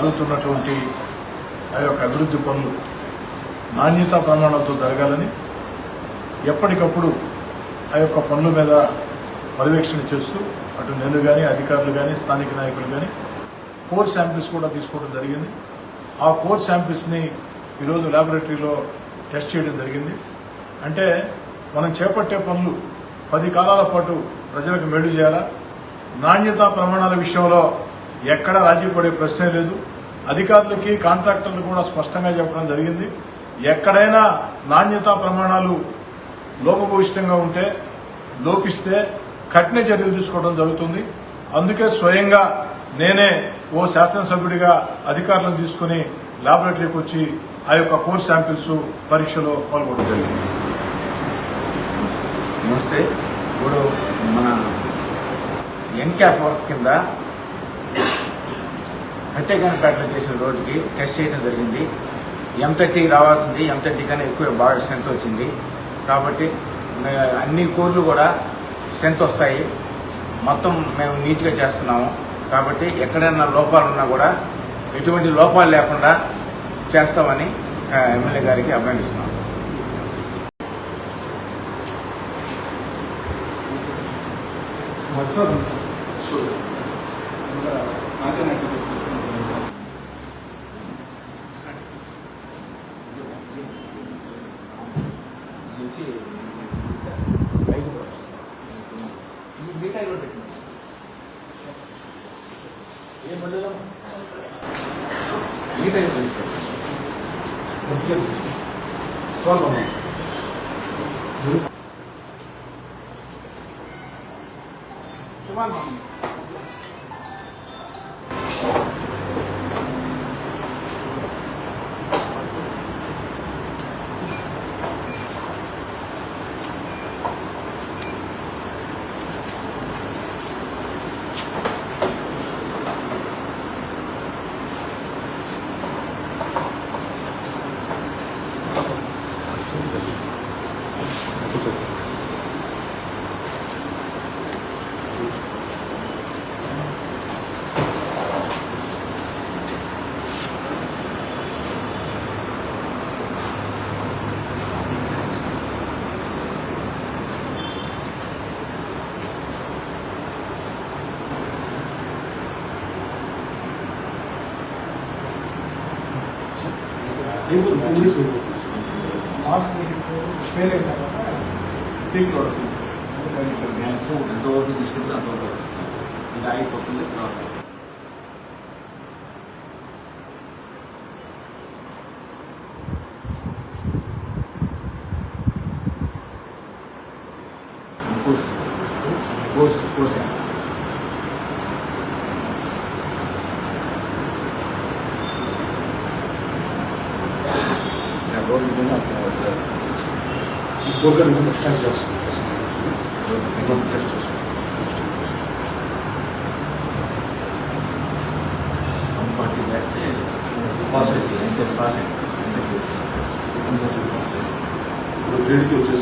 జరుగుతున్నటువంటి ఆ యొక్క అభివృద్ధి పనులు నాణ్యతా ప్రమాణాలతో జరగాలని ఎప్పటికప్పుడు ఆ యొక్క పనుల మీద పర్యవేక్షణ చేస్తూ అటు నేను కానీ అధికారులు కానీ స్థానిక నాయకులు కానీ కోర్ శాంపిల్స్ కూడా తీసుకోవడం జరిగింది. ఆ కోర్ శాంపిల్స్ని ఈరోజు ల్యాబొరేటరీలో టెస్ట్ చేయడం జరిగింది. అంటే మనం చేపట్టే పనులు 10 కాలాల పాటు ప్రజలకు మేలు చేయాలా, నాణ్యతా ప్రమాణాల విషయంలో ఎక్కడ రాజీ పడే ప్రశ్నే లేదు. అధికారులకి కాంట్రాక్టర్లు కూడా స్పష్టంగా చెప్పడం జరిగింది. ఎక్కడైనా నాణ్యతా ప్రమాణాలు లోపభూయిష్టంగా ఉంటే, లోపిస్తే కఠిన చర్యలు తీసుకోవడం జరుగుతుంది. అందుకే స్వయంగా నేనే ఓ శాసనసభ్యుడిగా అధికారులను తీసుకుని ల్యాబొరేటరీకి వచ్చి ఆ యొక్క కోర్ శాంపిల్స్ పరీక్షలో పాల్గొనడం జరిగింది. నమస్తే. ఇప్పుడు మన ఎన్క్యాప్ వర్క్ కింద హత్యగానపేటలో చేసిన రోడ్డుకి టెస్ట్ చేయడం జరిగింది. M30 రావాల్సింది, M30 కన్నా ఎక్కువ బాగా స్ట్రెంత్ వచ్చింది. కాబట్టి అన్ని కోర్లు కూడా స్ట్రెంత్ వస్తాయి. మొత్తం మేము నీట్గా చేస్తున్నాము. కాబట్టి ఎక్కడైనా లోపాలు ఉన్నా కూడా ఎటువంటి లోపాలు లేకుండా చేస్తామని ఎమ్మెల్యే గారికి అభ్యర్థిస్తున్నాం సార్. ఫెయిల్ అయిన తర్వాత పీక్ లోడ్ వస్తుంది సార్. మ్యాక్సిమం ఎంతవరకు తీసుకుంటే అంతవరకు వస్తుంది సార్. ఇది అయిపోతుంది. కోర్స్ గ్రేడ్కి వచ్చేసి